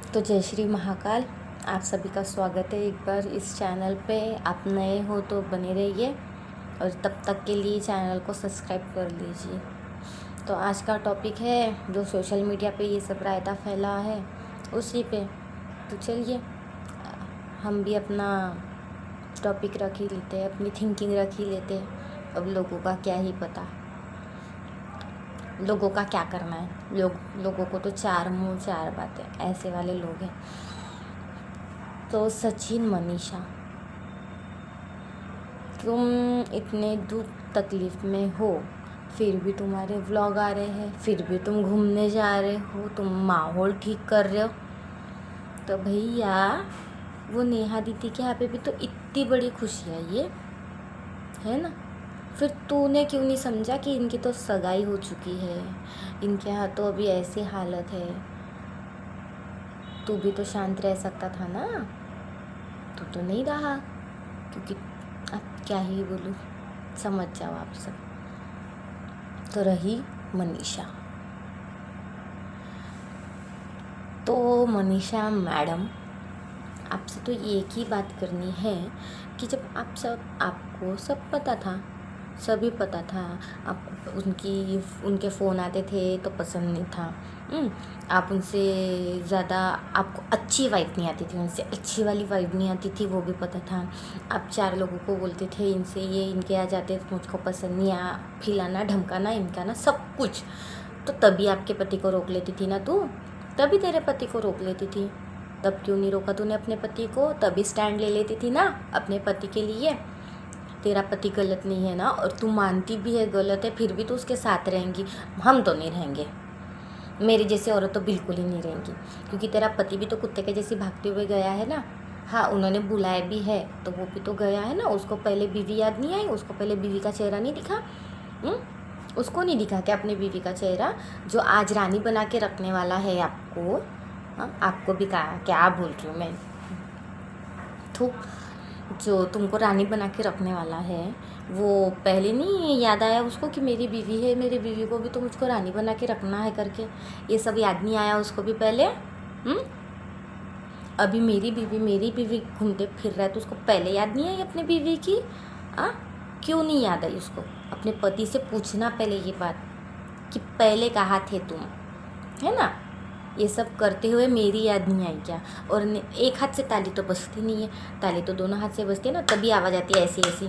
तो जय श्री महाकाल। आप सभी का स्वागत है एक बार इस चैनल पे। आप नए हो तो बने रहिए और तब तक के लिए चैनल को सब्सक्राइब कर लीजिए। तो आज का टॉपिक है जो सोशल मीडिया पे ये सब रायता फैला है उसी पे। तो चलिए हम भी अपना टॉपिक रख ही लेते हैं, अपनी थिंकिंग रख ही लेते हैं। अब लोगों का क्या ही पता, लोगों का क्या करना है। लोगों को तो चार मुंह चार बातें, ऐसे वाले लोग हैं। तो सचिन मनीषा, तुम इतने दुख तकलीफ़ में हो फिर भी तुम्हारे व्लॉग आ रहे हैं, फिर भी तुम घूमने जा रहे हो, तुम माहौल ठीक कर रहे हो। तो भैया वो नेहा दीदी के यहाँ पे भी तो इतनी बड़ी खुशी है ये, है ना। फिर तूने क्यों नहीं समझा कि इनकी तो सगाई हो चुकी है, इनके यहाँ तो अभी ऐसी हालत है। तू भी तो शांत रह सकता था ना, तू तो नहीं रहा। क्योंकि अब क्या ही बोलूँ, समझ जाओ आप सब। तो रही मनीषा, तो मनीषा मैडम आपसे तो एक ही बात करनी है कि जब आपको सब पता था, सभी पता था। आपको उनके फ़ोन आते थे तो पसंद नहीं था। आप उनसे ज़्यादा, आपको अच्छी वाइब नहीं आती थी, उनसे अच्छी वाली वाइब नहीं आती थी, वो भी पता था। आप चार लोगों को बोलते थे इनसे ये इनके आ जाते तो मुझको पसंद नहीं, फिलाना ढमकाना इनका ना सब कुछ। तो तभी आपके पति को रोक लेती थी ना तू, तभी तेरे पति को रोक लेती थी। तब क्यों नहीं रोका तूने अपने पति को? तभी स्टैंड ले लेती थी ना अपने पति के लिए। तेरा पति गलत नहीं है ना, और तू मानती भी है गलत है, फिर भी तू उसके साथ रहेंगी। हम तो नहीं रहेंगे, मेरी जैसी औरत तो बिल्कुल ही नहीं रहेंगी। क्योंकि तेरा पति भी तो कुत्ते के जैसे भागते हुए गया है ना। हाँ, उन्होंने बुलाया भी है तो वो भी तो गया है ना। उसको पहले बीवी याद नहीं आई? उसको पहले बीवी का चेहरा नहीं दिखा? उसको नहीं दिखा क्या अपनी बीवी का चेहरा, जो आज रानी बना के रखने वाला है आपको? आपको भी कहा, क्या बोल रही हूँ मैं, जो तुमको रानी बना के रखने वाला है, वो पहले नहीं याद आया उसको कि मेरी बीवी है, मेरी बीवी को भी तो मुझको रानी बना के रखना है करके? ये सब याद नहीं आया उसको भी पहले? अभी मेरी बीवी घूमते फिर रहा है तो उसको पहले याद नहीं आई अपनी बीवी की? क्यों नहीं याद आई उसको? अपने पति से पूछना पहले ये बात कि पहले कहाँ थे तुम, है ना। ये सब करते हुए मेरी याद नहीं आई क्या? और एक हाथ से ताली तो बजती नहीं है, ताली तो दोनों हाथ से बजती है ना, तभी आवाज़ आती है ऐसी ऐसी।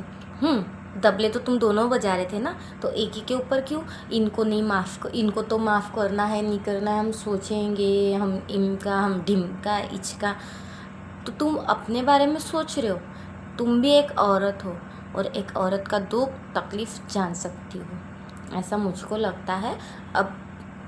दबले तो तुम दोनों बजा रहे थे ना, तो एक ही के ऊपर क्यों? इनको तो माफ़ करना है नहीं करना है हम सोचेंगे, हम इनका हम ढिमका इचका। तो तुम अपने बारे में सोच रहे हो? तुम भी एक औरत हो और एक औरत का दुख तकलीफ़ जान सकती हो, ऐसा मुझको लगता है। अब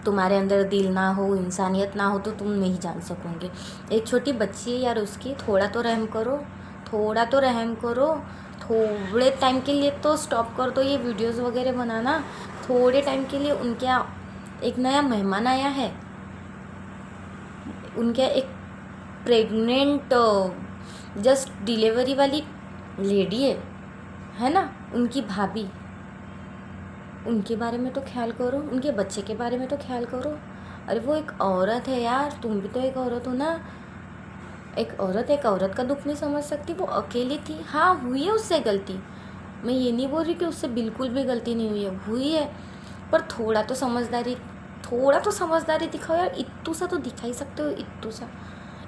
तुम्हारे अंदर दिल ना हो, इंसानियत ना हो तो तुम नहीं जान सकोगे। एक छोटी बच्ची है यार, उसकी थोड़ा तो रहम करो, थोड़ा तो रहम करो। थोड़े टाइम के लिए तो स्टॉप कर दो ये वीडियोस वगैरह बनाना। थोड़े टाइम के लिए उनके एक नया मेहमान आया है, उनके एक प्रेग्नेंट जस्ट डिलीवरी वाली लेडी है ना, उनकी भाभी, उनके बारे में तो ख्याल करो, उनके बच्चे के बारे में तो ख्याल करो। अरे वो एक औरत है यार, तुम भी तो एक औरत हो ना। एक औरत का दुख नहीं समझ सकती? वो अकेली थी, हाँ हुई है उससे गलती, मैं ये नहीं बोल रही कि उससे बिल्कुल भी गलती नहीं हुई है, पर थोड़ा तो समझदारी दिखाओ यार। इत्तू सा तो दिखा ही सकते हो,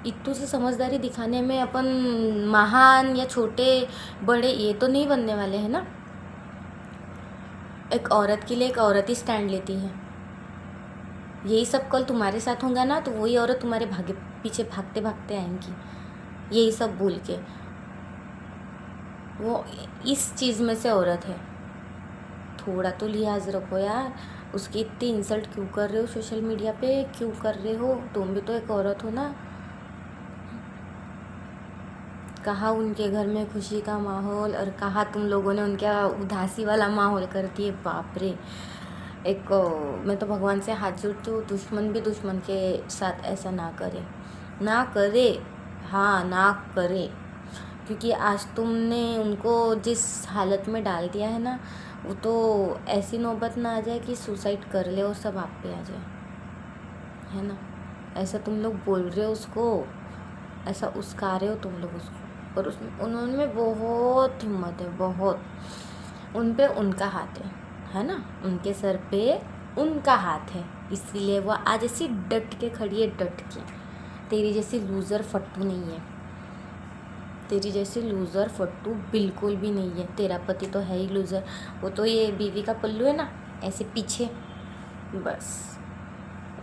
इत्तू सा समझदारी दिखाने में अपन महान या छोटे बड़े ये तो नहीं बनने वाले हैं ना। एक औरत के लिए एक औरत ही स्टैंड लेती है। यही सब कल तुम्हारे साथ होगा ना, तो वही औरत तुम्हारे पीछे भागते भागते आएंगी, यही सब बोल के। वो इस चीज़ में से औरत है, थोड़ा तो लिहाज रखो यार। उसकी इतनी इंसल्ट क्यों कर रहे हो सोशल मीडिया पे, क्यों कर रहे हो? तुम भी तो एक औरत हो ना। कहाँ उनके घर में खुशी का माहौल और कहाँ तुम लोगों ने उनका उदासी वाला माहौल कर दिए। बाप रे। मैं तो भगवान से हाथ जोड़ती हूँ, दुश्मन भी दुश्मन के साथ ऐसा ना करे, हाँ ना करे। क्योंकि आज तुमने उनको जिस हालत में डाल दिया है ना, वो तो ऐसी नौबत ना आ जाए कि सुसाइड कर ले और सब आप पे आ जाए, है ना। ऐसा तुम लोग बोल रहे हो उसको, ऐसा उस्का रहे हो तुम लोग उसको। और उन्होंने बहुत हिम्मत है, बहुत। उन पे उनका हाथ है ना, उनके सर पे उनका हाथ है, इसलिए वो आज ऐसी डट के खड़ी है, डट के। तेरी जैसी लूज़र फट्टू नहीं है, तेरी जैसी लूज़र फट्टू बिल्कुल भी नहीं है। तेरा पति तो है ही लूज़र, वो तो ये बीवी का पल्लू है ना, ऐसे पीछे, बस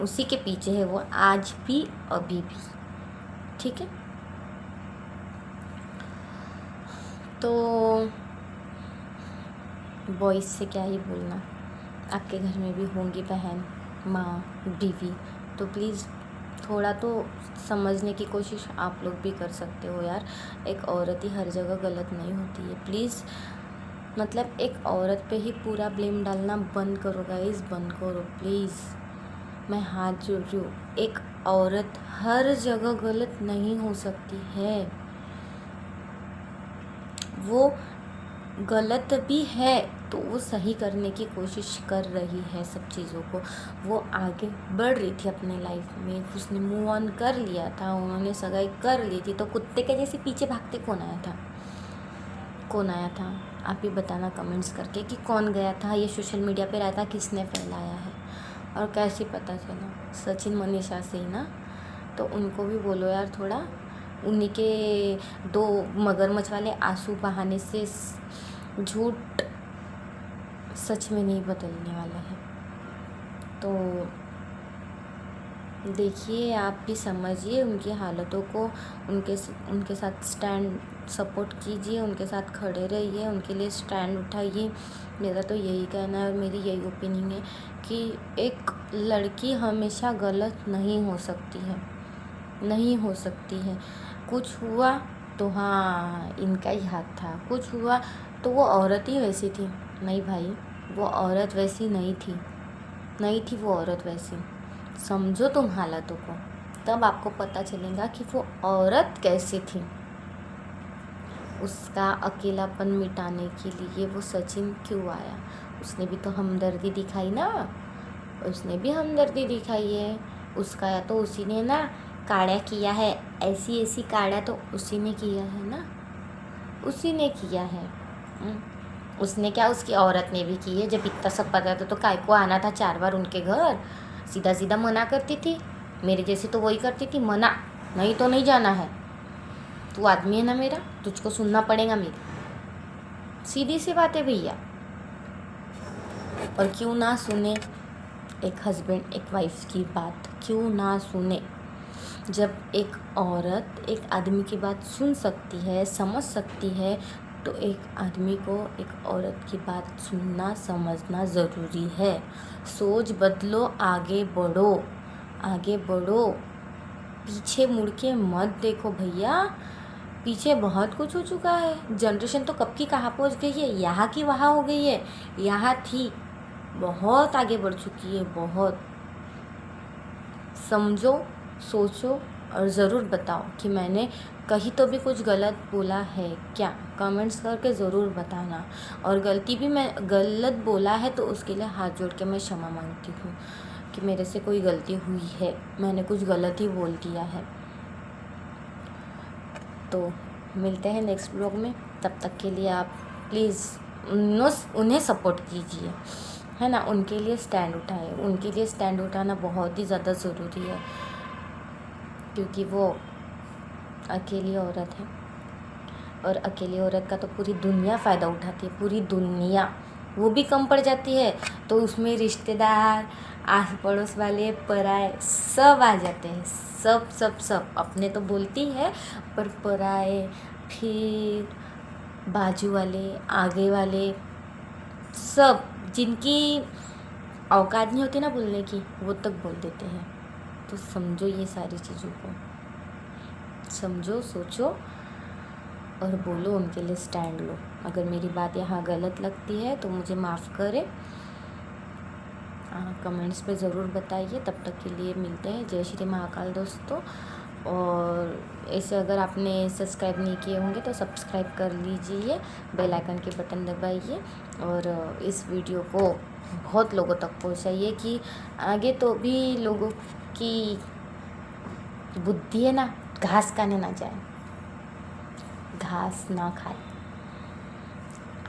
उसी के पीछे है वो, आज भी अभी भी। ठीक है, तो बॉयज़ से क्या ही बोलना। आपके घर में भी होंगी बहन, माँ, बीवी, तो प्लीज़ थोड़ा तो समझने की कोशिश आप लोग भी कर सकते हो यार। एक औरत ही हर जगह गलत नहीं होती है, प्लीज़। मतलब एक औरत पे ही पूरा ब्लेम डालना बंद करो गाइस, बंद करो प्लीज़। मैं हाथ जोड़ रही हूँ, एक औरत हर जगह गलत नहीं हो सकती है। वो गलत भी है तो वो सही करने की कोशिश कर रही है सब चीज़ों को। वो आगे बढ़ रही थी अपने लाइफ में, उसने मूव ऑन कर लिया था, उन्होंने सगाई कर ली थी, तो कुत्ते के जैसे पीछे भागते कौन आया था? कौन आया था? आप ही बताना कमेंट्स करके कि कौन गया था, ये सोशल मीडिया पे रहता किसने फैलाया है और कैसे पता चला? सचिन मनीषा से ही ना। तो उनको भी बोलो यार थोड़ा, उन्हीं के 2 मगरमच्छ वाले आंसू बहाने से झूठ सच में नहीं बदलने वाला है। तो देखिए, आप भी समझिए उनकी हालतों को, उनके साथ स्टैंड सपोर्ट कीजिए, उनके साथ खड़े रहिए, उनके लिए स्टैंड उठाइए। मेरा तो यही कहना है और मेरी यही ओपिनियन है कि एक लड़की हमेशा गलत नहीं हो सकती है, नहीं हो सकती है। कुछ हुआ तो हाँ इनका ही हाथ था, कुछ हुआ तो वो औरत ही वैसी थी। नहीं भाई, वो औरत वैसी नहीं थी, नहीं थी वो औरत वैसी। समझो तुम हालातों को, तब आपको पता चलेगा कि वो औरत कैसी थी। उसका अकेलापन मिटाने के लिए वो सचिन क्यों आया? उसने भी तो हमदर्दी दिखाई ना, उसने भी हमदर्दी दिखाई है। उसका या तो उसी ने ना काढ़ा किया है, ऐसी ऐसी काढ़ा तो उसी ने किया है ना, उसी ने किया है। उसने क्या, उसकी औरत ने भी की है। जब इतना सब पता था तो काय को आना था 4 बार उनके घर? सीधा सीधा मना करती थी, मेरे जैसी तो वही करती थी, मना, नहीं तो नहीं जाना है। तू आदमी है ना मेरा, तुझको सुनना पड़ेगा मेरी, सीधी सी बात है भैया। और क्यों ना सुने एक हस्बैंड एक वाइफ की बात, क्यों ना सुने? जब एक औरत एक आदमी की बात सुन सकती है, समझ सकती है, तो एक आदमी को एक औरत की बात सुनना समझना ज़रूरी है। सोच बदलो, आगे बढ़ो, आगे बढ़ो, पीछे मुड़ के मत देखो भैया। पीछे बहुत कुछ हो चुका है, जनरेशन तो कब की कहाँ पहुँच गई है, यहाँ की वहाँ हो गई है, यहाँ थी बहुत आगे बढ़ चुकी है, बहुत। समझो, सोचो और ज़रूर बताओ कि मैंने कहीं तो भी कुछ गलत बोला है क्या, कमेंट्स करके ज़रूर बताना। और गलती भी मैं गलत बोला है तो उसके लिए हाथ जोड़ के मैं क्षमा मांगती हूँ कि मेरे से कोई गलती हुई है, मैंने कुछ गलत ही बोल दिया है। तो मिलते हैं नेक्स्ट ब्लॉग में, तब तक के लिए आप प्लीज़ उन्हें सपोर्ट कीजिए, है ना, उनके लिए स्टैंड उठाए, उनके लिए स्टैंड उठाना बहुत ही ज़्यादा ज़रूरी है, क्योंकि वो अकेली औरत है और अकेली औरत का तो पूरी दुनिया फ़ायदा उठाती है, पूरी दुनिया। वो भी कम पड़ जाती है तो उसमें रिश्तेदार, आस पड़ोस वाले, पराए सब आ जाते हैं, सब सब सब। अपने तो बोलती है पर पराए, फिर बाजू वाले, आगे वाले, सब जिनकी औकात नहीं होती ना बोलने की, वो तक बोल देते हैं। तो समझो ये सारी चीज़ों को, समझो, सोचो और बोलो, उनके लिए स्टैंड लो। अगर मेरी बात यहाँ गलत लगती है तो मुझे माफ़ करें, कमेंट्स पे ज़रूर बताइए। तब तक के लिए मिलते हैं, जय श्री महाकाल दोस्तों। और ऐसे अगर आपने सब्सक्राइब नहीं किए होंगे तो सब्सक्राइब कर लीजिए, बेल आइकन के बटन दबाइए और इस वीडियो को बहुत लोगों तक पहुंचाइए कि आगे तो भी लोगों की बुद्धि है ना, घास खाने ना जाए, घास ना खाए।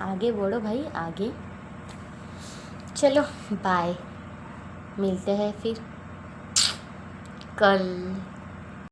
आगे बढ़ो भाई, आगे। चलो बाय, मिलते हैं फिर कल।